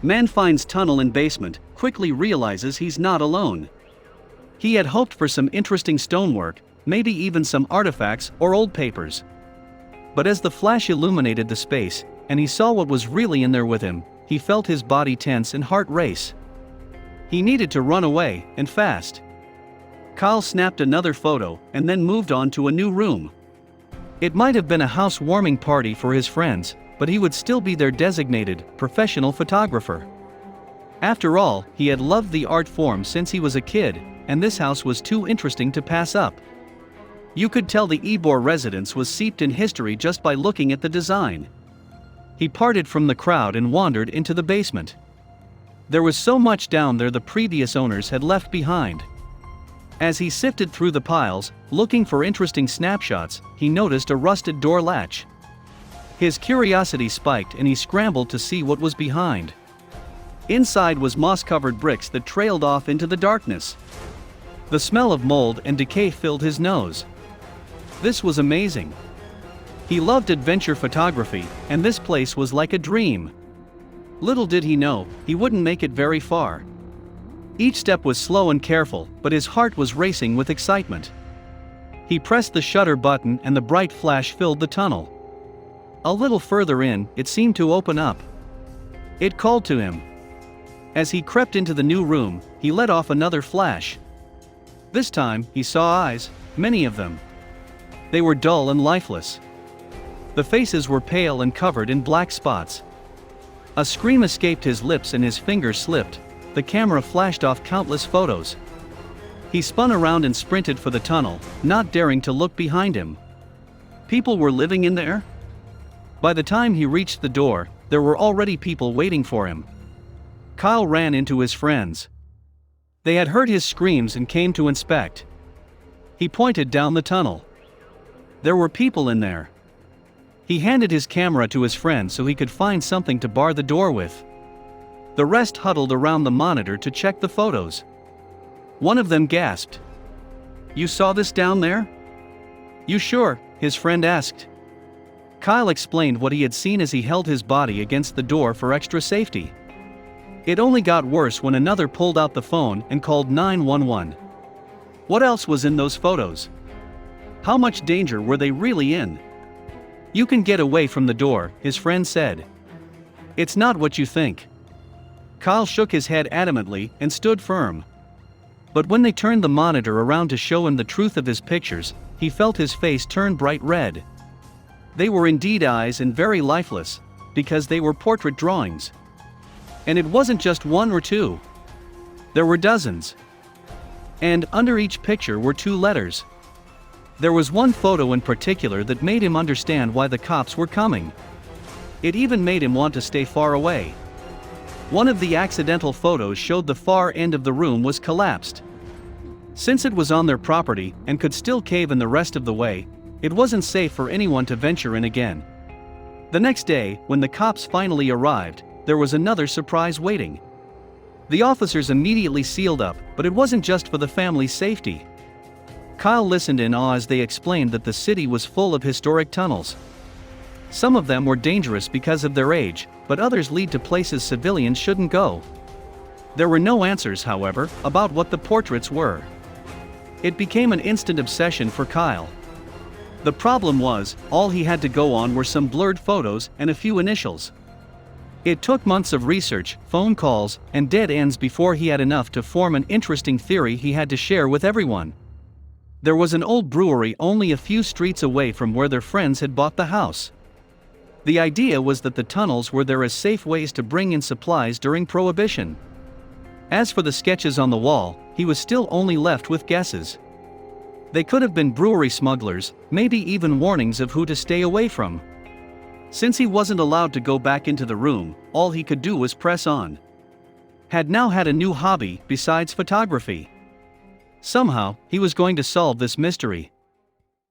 Man finds tunnel in basement, quickly realizes he's not alone. He had hoped for some interesting stonework, maybe even some artifacts or old papers. But as the flash illuminated the space, and he saw what was really in there with him, he felt his body tense and heart race. He needed to run away, and fast. Kyle snapped another photo, and then moved on to a new room. It might have been a housewarming party for his friends, but he would still be their designated, professional photographer. After all, he had loved the art form since he was a kid, and this house was too interesting to pass up. You could tell the Ybor residence was steeped in history just by looking at the design. He parted from the crowd and wandered into the basement. There was so much down there the previous owners had left behind. As he sifted through the piles, looking for interesting snapshots, he noticed a rusted door latch. His curiosity spiked and he scrambled to see what was behind. Inside was moss-covered bricks that trailed off into the darkness. The smell of mold and decay filled his nose. This was amazing. He loved adventure photography, and this place was like a dream. Little did he know, he wouldn't make it very far. Each step was slow and careful, but his heart was racing with excitement. He pressed the shutter button and the bright flash filled the tunnel. A little further in, it seemed to open up. It called to him. As he crept into the new room, he let off another flash. This time, he saw eyes, many of them. They were dull and lifeless. The faces were pale and covered in black spots. A scream escaped his lips and his fingers slipped. The camera flashed off countless photos. He spun around and sprinted for the tunnel, not daring to look behind him. People were living in there? By the time he reached the door, there were already people waiting for him. Kyle ran into his friends. They had heard his screams and came to inspect. He pointed down the tunnel. There were people in there. He handed his camera to his friend so he could find something to bar the door with. The rest huddled around the monitor to check the photos. One of them gasped. "You saw this down there?" "You sure?" his friend asked. Kyle explained what he had seen as he held his body against the door for extra safety. It only got worse when another pulled out the phone and called 911. What else was in those photos? How much danger were they really in? "You can get away from the door," his friend said. "It's not what you think." Kyle shook his head adamantly and stood firm. But when they turned the monitor around to show him the truth of his pictures, he felt his face turn bright red. They were indeed eyes and very lifeless, because they were portrait drawings. And it wasn't just one or two. There were dozens. And under each picture were two letters. There was one photo in particular that made him understand why the cops were coming. It even made him want to stay far away. One of the accidental photos showed the far end of the room was collapsed. Since it was on their property and could still cave in the rest of the way, it wasn't safe for anyone to venture in again. The next day, when the cops finally arrived, there was another surprise waiting. The officers immediately sealed up, but it wasn't just for the family's safety. Kyle listened in awe as they explained that the city was full of historic tunnels. Some of them were dangerous because of their age, but others lead to places civilians shouldn't go. There were no answers, however, about what the portraits were. It became an instant obsession for Kyle. The problem was, all he had to go on were some blurred photos and a few initials. It took months of research, phone calls, and dead ends before he had enough to form an interesting theory he had to share with everyone. There was an old brewery only a few streets away from where their friends had bought the house. The idea was that the tunnels were there as safe ways to bring in supplies during Prohibition. As for the sketches on the wall, he was still only left with guesses. They could have been brewery smugglers, maybe even warnings of who to stay away from. Since he wasn't allowed to go back into the room, all he could do was press on. Had now had a new hobby besides photography. Somehow, he was going to solve this mystery.